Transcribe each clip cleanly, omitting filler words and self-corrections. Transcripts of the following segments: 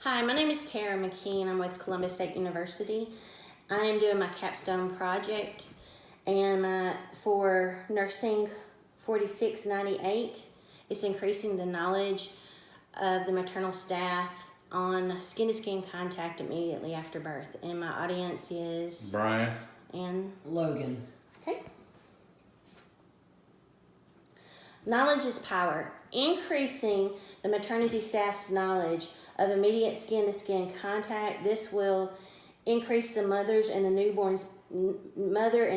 Hi, my name is Tara McKeen. I'm with Columbus State University. I am doing my Capstone project, and for Nursing 4698, it's increasing the knowledge of the maternal staff on skin-to-skin contact immediately after birth. And my audience is Brian and Logan. Okay. Knowledge is power. Increasing the maternity staff's knowledge of immediate skin-to-skin contact. This will increase the mother and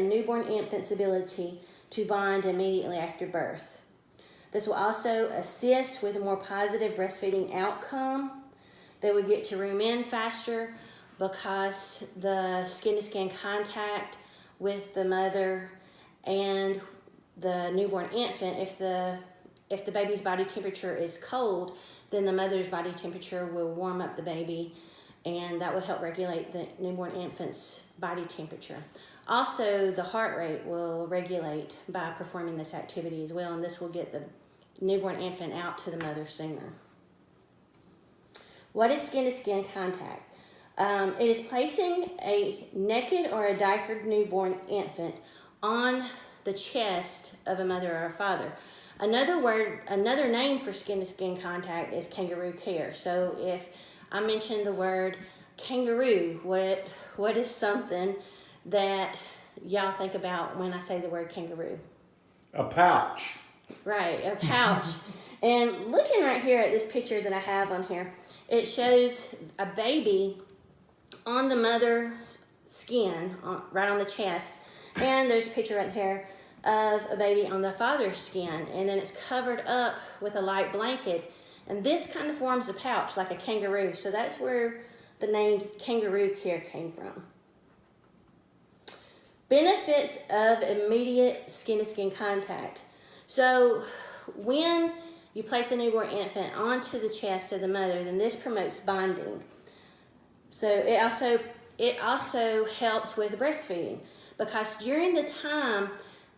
newborn infant's ability to bond immediately after birth. This will also assist with a more positive breastfeeding outcome. They would get to room in faster because the skin-to-skin contact with the mother and the newborn infant, if the baby's body temperature is cold, then the mother's body temperature will warm up the baby, and that will help regulate the newborn infant's body temperature. Also, the heart rate will regulate by performing this activity as well, and this will get the newborn infant out to the mother sooner. What is skin-to-skin contact? It is placing a naked or a diapered newborn infant on the chest of a mother or a father. Another name for skin-to-skin contact is kangaroo care. So if I mention the word kangaroo, what is something that y'all think about when I say the word kangaroo? a pouch. Right, a pouch. And looking right here at this picture that I have on here, it shows a baby on the mother's skin, right on the chest. And there's a picture right here of a baby on the father's skin. And then it's covered up with a light blanket. And this kind of forms a pouch, like a kangaroo. So that's where the name kangaroo care came from. Benefits of immediate skin-to-skin contact. So when you place a newborn infant onto the chest of the mother, then this promotes bonding. So it also helps with breastfeeding, because during the time,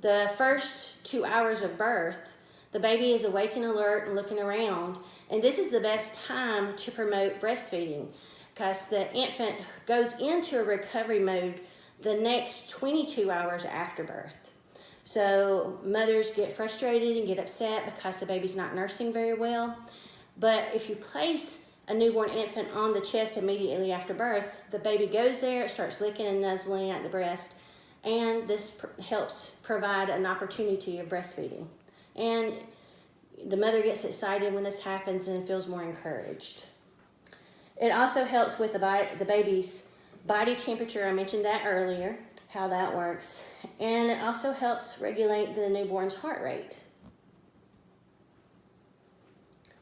the first 2 hours of birth, the baby is awake and alert and looking around, and this is the best time to promote breastfeeding, because the infant goes into a recovery mode the next 22 hours after birth. So mothers get frustrated and get upset because the baby's not nursing very well. But if you place a newborn infant on the chest immediately after birth, the baby goes there, it starts licking and nuzzling at the breast, and this helps provide an opportunity of breastfeeding. And the mother gets excited when this happens and feels more encouraged. It also helps with the baby's body temperature. I mentioned that earlier, how that works. And it also helps regulate the newborn's heart rate.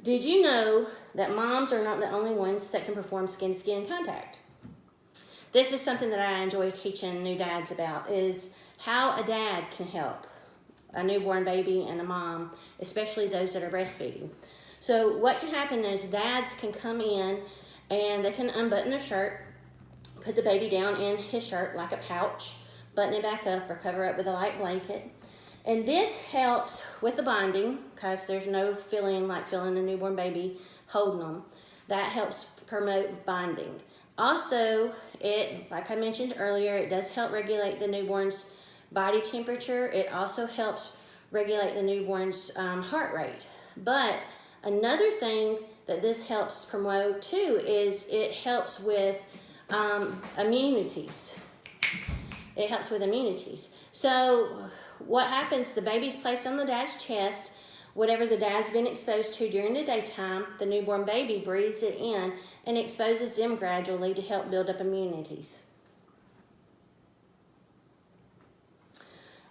Did you know that moms are not the only ones that can perform skin-to-skin contact? This is something that I enjoy teaching new dads about, is how a dad can help a newborn baby and a mom, especially those that are breastfeeding. So what can happen is dads can come in and they can unbutton their shirt, put the baby down in his shirt like a pouch, button it back up or cover it with a light blanket. And this helps with the bonding, because there's no feeling like feeling a newborn baby holding them. That helps promote bonding. Also, like I mentioned earlier, it does help regulate the newborn's body temperature. It also helps regulate the newborn's heart rate. But another thing that this helps promote too is it helps with immunities. It helps with immunities. So what happens, the baby's placed on the dad's chest. Whatever the dad's been exposed to during the daytime, the newborn baby breathes it in and exposes them gradually to help build up immunities.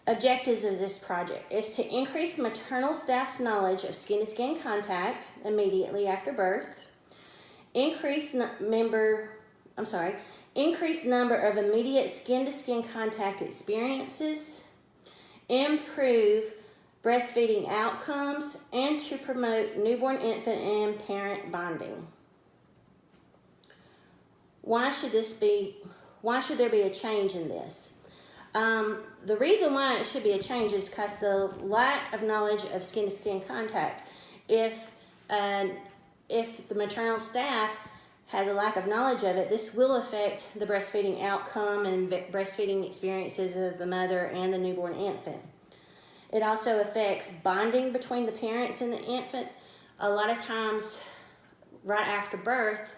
Objectives of this project is to increase maternal staff's knowledge of skin-to-skin contact immediately after birth, increase number of immediate skin-to-skin contact experiences, improve breastfeeding outcomes, and to promote newborn infant and parent bonding. Why should there be a change in this? The reason why it should be a change is because the lack of knowledge of skin-to-skin contact. If the maternal staff has a lack of knowledge of it, this will affect the breastfeeding outcome and breastfeeding experiences of the mother and the newborn infant. It also affects bonding between the parents and the infant. A lot of times, right after birth,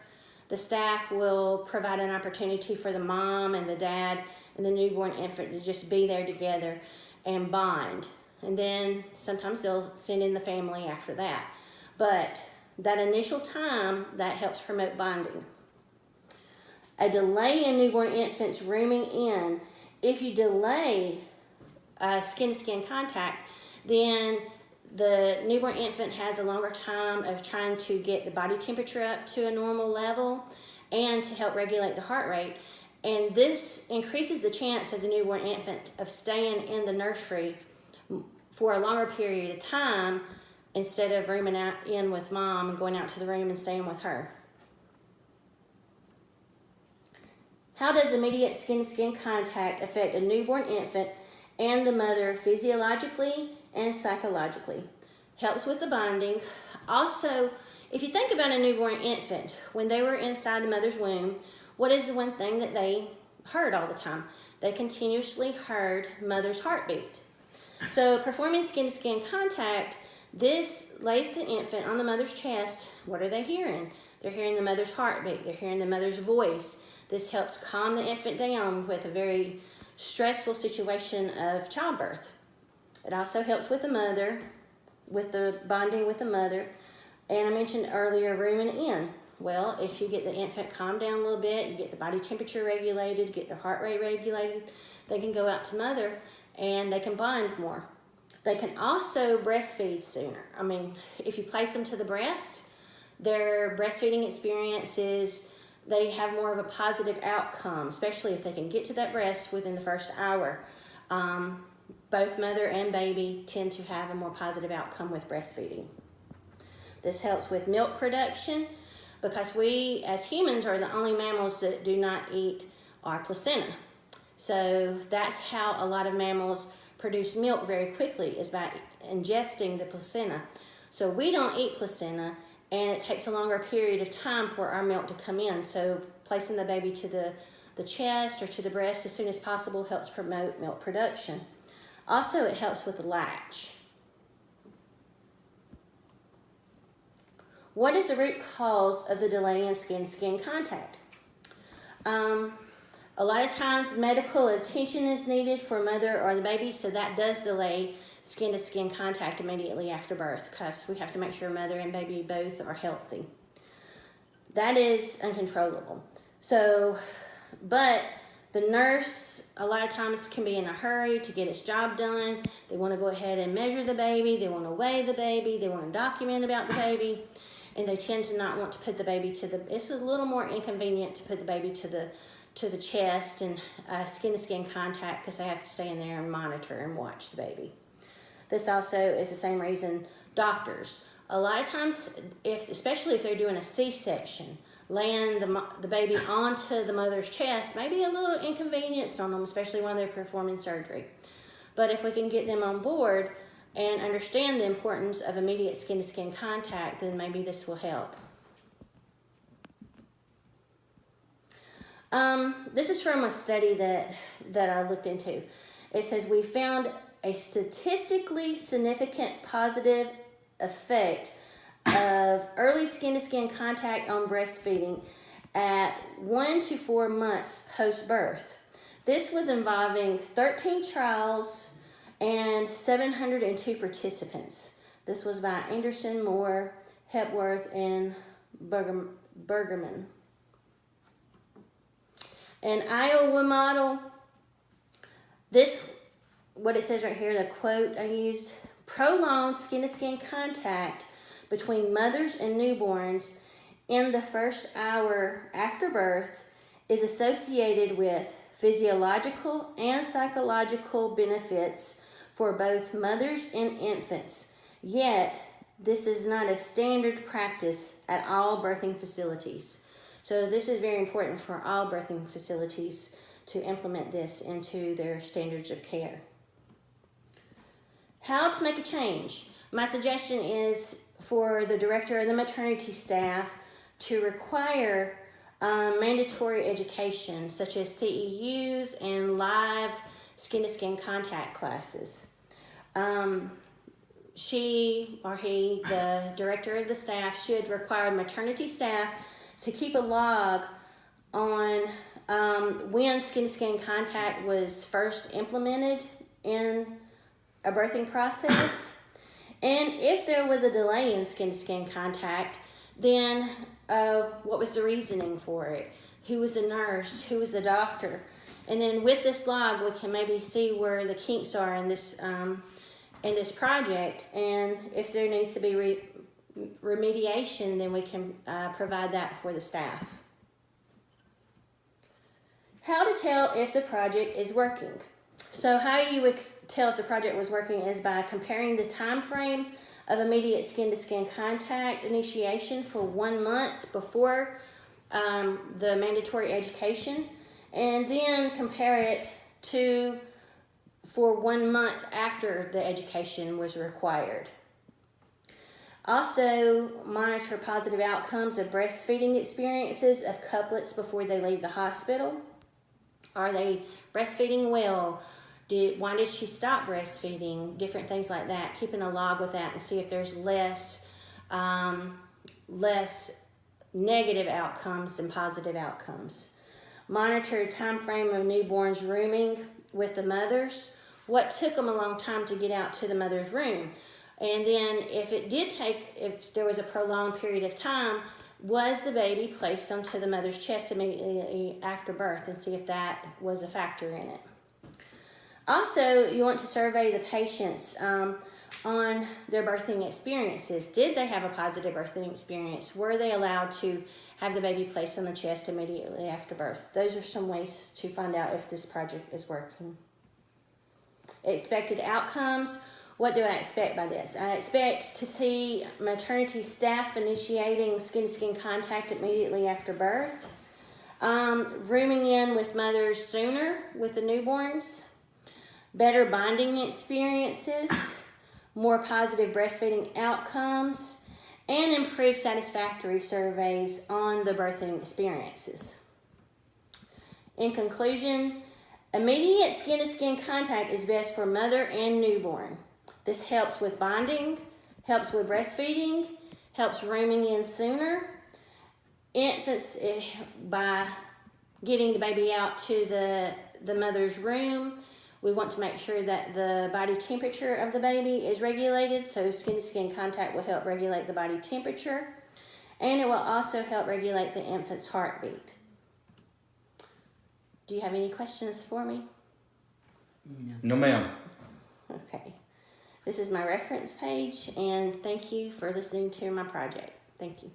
the staff will provide an opportunity for the mom and the dad and the newborn infant to just be there together and bond. And then sometimes they'll send in the family after that. But that initial time, that helps promote bonding. A delay in newborn infants rooming in. If you delay skin-to-skin contact, then the newborn infant has a longer time of trying to get the body temperature up to a normal level and to help regulate the heart rate. And this increases the chance of the newborn infant of staying in the nursery for a longer period of time instead of rooming out in with mom and going out to the room and staying with her. How does immediate skin-to-skin contact affect a newborn infant and the mother physiologically and psychologically? Helps with the bonding. Also, if you think about a newborn infant, when they were inside the mother's womb, what is the one thing that they heard all the time? They continuously heard mother's heartbeat. So performing skin-to-skin contact, this lays the infant on the mother's chest. What are they hearing? They're hearing the mother's heartbeat. They're hearing the mother's voice. This helps calm the infant down with a very stressful situation of childbirth. It also helps with the mother, with the bonding with the mother. And I mentioned earlier, rooming in. Well, if you get the infant calmed down a little bit, you get the body temperature regulated, get their heart rate regulated, they can go out to mother and they can bond more. They can also breastfeed sooner. I mean, if you place them to the breast, their breastfeeding experiences, they have more of a positive outcome, especially if they can get to that breast within the first hour. Both mother and baby tend to have a more positive outcome with breastfeeding. This helps with milk production because we as humans are the only mammals that do not eat our placenta. So that's how a lot of mammals produce milk very quickly, is by ingesting the placenta. So we don't eat placenta, and it takes a longer period of time for our milk to come in. So placing the baby to the chest or to the breast as soon as possible helps promote milk production. Also, it helps with the latch. What is the root cause of the delay in skin-to-skin contact? A lot of times medical attention is needed for mother or the baby, so that does delay skin-to-skin contact immediately after birth because we have to make sure mother and baby both are healthy. That is uncontrollable. So, but the nurse a lot of times can be in a hurry to get its job done. They want to go ahead and measure the baby. They want to weigh the baby. They want to document about the baby. And they tend to not want to put the baby it's a little more inconvenient to put the baby to the chest and skin-to-skin contact because they have to stay in there and monitor and watch the baby. This also is the same reason doctors, a lot of times, especially if they're doing a C-section, laying the baby onto the mother's chest may be a little inconvenienced on them, especially when they're performing surgery. But if we can get them on board and understand the importance of immediate skin-to-skin contact, then maybe this will help. This is from a study that I looked into. It says we found a statistically significant positive effect of early skin-to-skin contact on breastfeeding at 1 to 4 months post-birth. This was involving 13 trials and 702 participants. This was by Anderson, Moore, Hepworth, and Bergerman. An Iowa model, what it says right here, the quote I used, prolonged skin-to-skin contact between mothers and newborns in the first hour after birth is associated with physiological and psychological benefits for both mothers and infants. Yet, this is not a standard practice at all birthing facilities. So this is very important for all birthing facilities to implement this into their standards of care. How to make a change? My suggestion is for the director of the maternity staff to require mandatory education such as CEUs and live skin-to-skin contact classes. She or he, the director of the staff, should require maternity staff to keep a log on when skin-to-skin contact was first implemented in a birthing process. And if there was a delay in skin-to-skin contact, then what was the reasoning for it? Who was the nurse? Who was the doctor? And then with this log, we can maybe see where the kinks are in this project, and if there needs to be remediation, then we can provide that for the staff. How to tell if the project is working. So how you would tell if the project was working is by comparing the time frame of immediate skin-to-skin contact initiation for 1 month before the mandatory education, and then compare it to for 1 month after the education was required. Also, monitor positive outcomes of breastfeeding experiences of couplets before they leave the hospital. Are they breastfeeding well? Why did she stop breastfeeding? Different things like that. Keeping a log with that and see if there's less negative outcomes than positive outcomes. Monitor time frame of newborns rooming with the mothers. What took them a long time to get out to the mother's room? And then if there was a prolonged period of time, was the baby placed onto the mother's chest immediately after birth, and see if that was a factor in it. Also, you want to survey the patients on their birthing experiences. Did they have a positive birthing experience? Were they allowed to have the baby placed on the chest immediately after birth? Those are some ways to find out if this project is working. Expected outcomes. What do I expect by this? I expect to see maternity staff initiating skin-to-skin contact immediately after birth, rooming in with mothers sooner with the newborns, better bonding experiences, more positive breastfeeding outcomes, and improved satisfactory surveys on the birthing experiences. In conclusion, immediate skin-to-skin contact is best for mother and newborn. This helps with bonding, helps with breastfeeding, helps rooming in sooner. Infants, by getting the baby out to the mother's room, we want to make sure that the body temperature of the baby is regulated, so skin-to-skin contact will help regulate the body temperature, and it will also help regulate the infant's heartbeat. Do you have any questions for me? No, ma'am. Okay. This is my reference page, and thank you for listening to my project. Thank you.